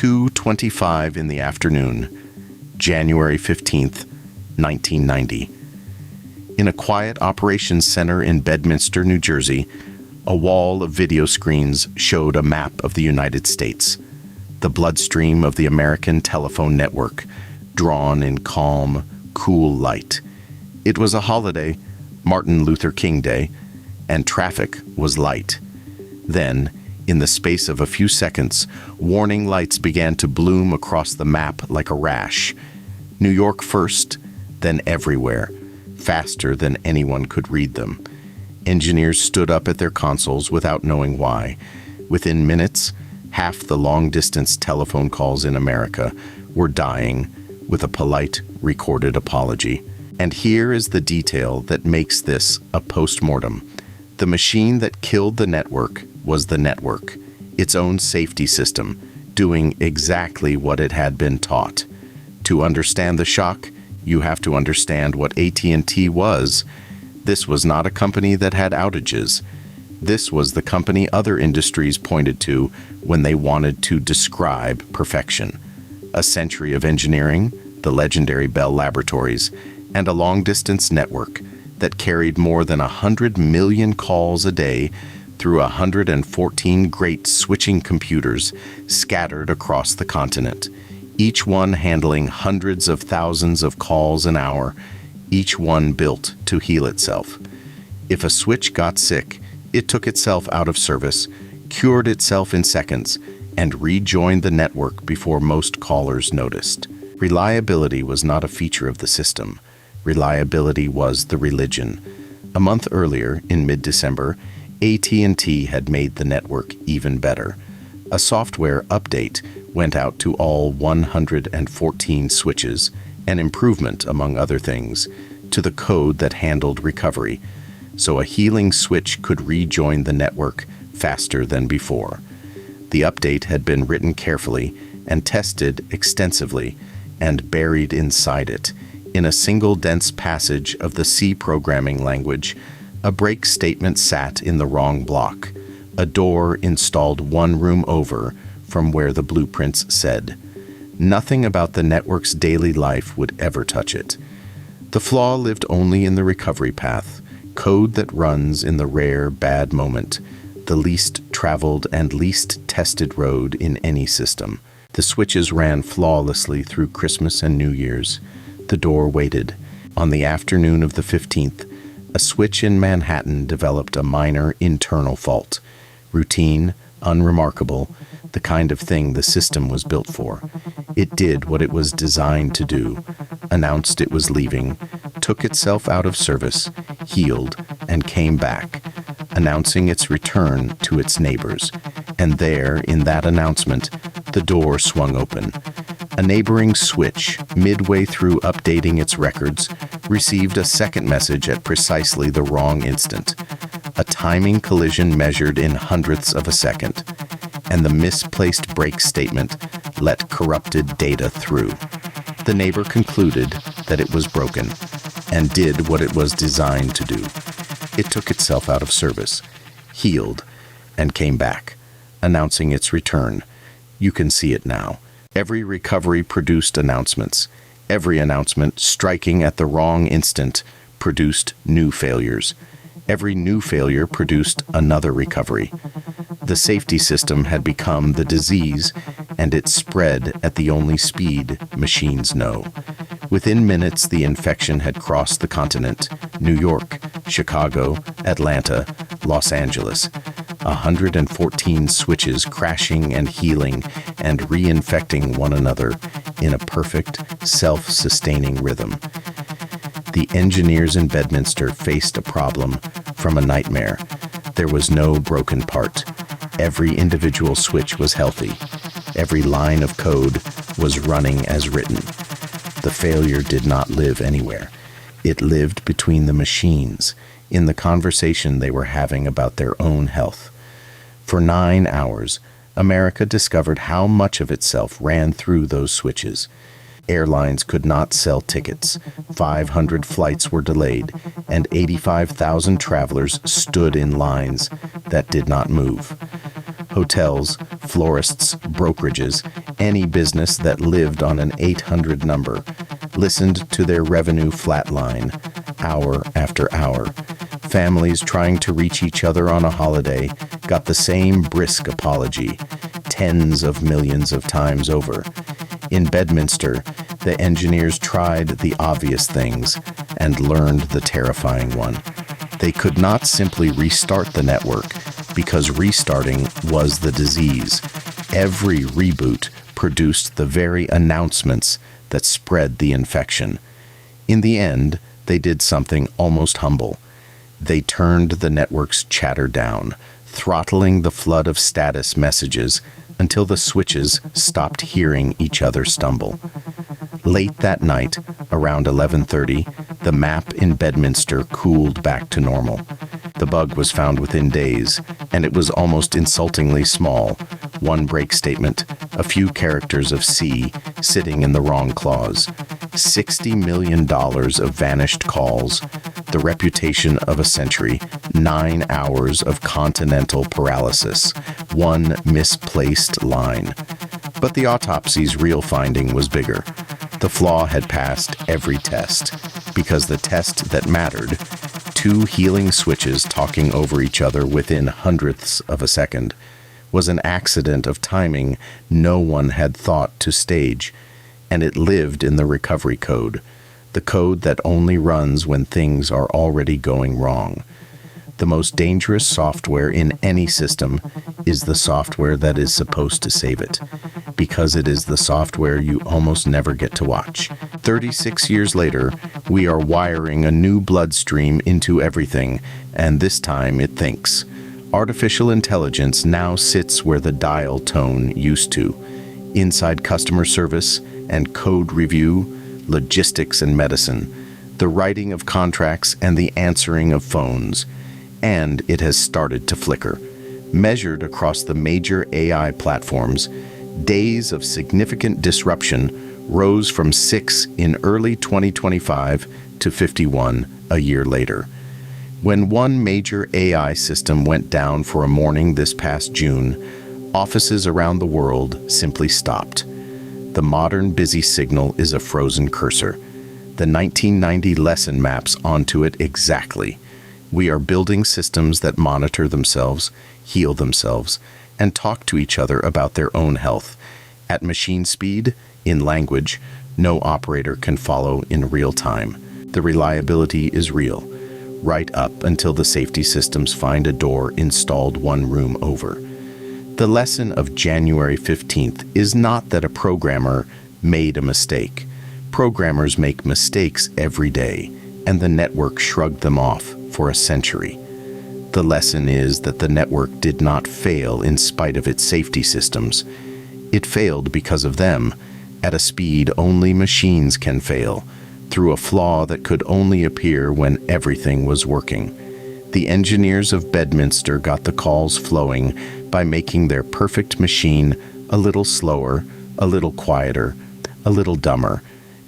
2:25 in the afternoon, January 15th, 1990. In a quiet operations center in Bedminster, New Jersey, a wall of video screens showed a map of the United States, the bloodstream of the American telephone network, drawn in calm, cool light. It was a holiday, Martin Luther King Day, and traffic was light. Then, in the space of a few seconds, warning lights began to bloom across the map like a rash. New York first, then everywhere, faster than anyone could read them. Engineers stood up at their consoles without knowing why. Within minutes, half the long-distance telephone calls in America were dying with a polite, recorded apology. And here is the detail that makes this a post-mortem. The machine that killed the network was the network, its own safety system, doing exactly what it had been taught. To understand the shock, you have to understand what AT&T was. This was not a company that had outages. This was the company other industries pointed to when they wanted to describe perfection. A century of engineering, the legendary Bell Laboratories, and a long-distance network that carried more than 100 million calls a day through 114 great switching computers scattered across the continent, each one handling hundreds of thousands of calls an hour, each one built to heal itself. If a switch got sick, it took itself out of service, cured itself in seconds, and rejoined the network before most callers noticed. Reliability was not a feature of the system. Reliability was the religion. A month earlier, in mid-December, AT&T had made the network even better. A software update went out to all 114 switches, an improvement, among other things, to the code that handled recovery, so a healing switch could rejoin the network faster than before. The update had been written carefully and tested extensively, and buried inside it, in a single dense passage of the C programming language, a break statement sat in the wrong block. A door installed one room over from where the blueprints said. Nothing about the network's daily life would ever touch it. The flaw lived only in the recovery path, code that runs in the rare bad moment, the least traveled and least tested road in any system. The switches ran flawlessly through Christmas and New Year's. The door waited. On the afternoon of the 15th, a switch in Manhattan developed a minor internal fault. Routine, unremarkable, the kind of thing the system was built for. It did what it was designed to do, announced it was leaving, took itself out of service, healed, and came back, announcing its return to its neighbors. And there, in that announcement, the door swung open. A neighboring switch, midway through updating its records, received a second message at precisely the wrong instant. A timing collision measured in hundredths of a second, and the misplaced break statement let corrupted data through. The neighbor concluded that it was broken and did what it was designed to do. It took itself out of service, healed, and came back, announcing its return. You can see it now. Every recovery produced announcements. Every announcement striking at the wrong instant produced new failures. Every new failure produced another recovery. The safety system had become the disease, and it spread at the only speed machines know. Within minutes, the infection had crossed the continent: New York, Chicago, Atlanta, Los Angeles. 114 switches crashing and healing and reinfecting one another in a perfect, self-sustaining rhythm. The engineers in Bedminster faced a problem from a nightmare. There was no broken part. Every individual switch was healthy. Every line of code was running as written. The failure did not live anywhere. It lived between the machines, in the conversation they were having about their own health. For 9 hours, America discovered how much of itself ran through those switches. Airlines could not sell tickets. 500 flights were delayed, and 85,000 travelers stood in lines that did not move. Hotels, florists, brokerages, any business that lived on an 800 number, listened to their revenue flatline, hour after hour. Families trying to reach each other on a holiday got the same brisk apology, tens of millions of times over. In Bedminster, the engineers tried the obvious things and learned the terrifying one. They could not simply restart the network because restarting was the disease. Every reboot produced the very announcements that spread the infection. In the end, they did something almost humble. They turned the network's chatter down, throttling the flood of status messages until the switches stopped hearing each other stumble. Late that night, around 11:30, the map in Bedminster cooled back to normal. The bug was found within days, and it was almost insultingly small. One break statement, a few characters of C sitting in the wrong clause. $60 million of vanished calls, the reputation of a century, 9 hours of continental paralysis, one misplaced line. But the autopsy's real finding was bigger. The flaw had passed every test, because the test that mattered, 2 healing switches talking over each other within hundredths of a second, was an accident of timing no one had thought to stage, and it lived in the recovery code, the code that only runs when things are already going wrong. The most dangerous software in any system is the software that is supposed to save it, because it is the software you almost never get to watch. 36 years later, we are wiring a new bloodstream into everything, and this time it thinks. Artificial intelligence now sits where the dial tone used to, inside customer service and code review, logistics and medicine, the writing of contracts and the answering of phones. And it has started to flicker. Measured across the major AI platforms, days of significant disruption rose from 6 in early 2025 to 51 a year later. When one major AI system went down for a morning this past June, offices around the world simply stopped. The modern busy signal is a frozen cursor. The 1990 lesson maps onto it exactly. We are building systems that monitor themselves, heal themselves, and talk to each other about their own health. At machine speed, in language, no operator can follow in real time. The reliability is real, right up until the safety systems find a door installed one room over. The lesson of January 15th is not that a programmer made a mistake. Programmers make mistakes every day, and the network shrugged them off for a century. The lesson is that the network did not fail in spite of its safety systems. It failed because of them, at a speed only machines can fail, through a flaw that could only appear when everything was working. The engineers of Bedminster got the calls flowing by making their perfect machine a little slower, a little quieter, a little dumber,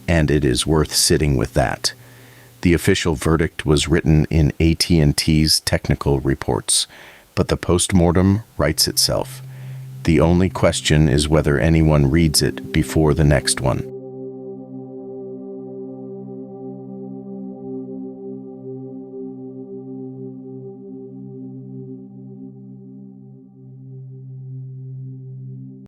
and it is worth sitting with that. The official verdict was written in AT&T's technical reports, but the postmortem writes itself. The only question is whether anyone reads it before the next one.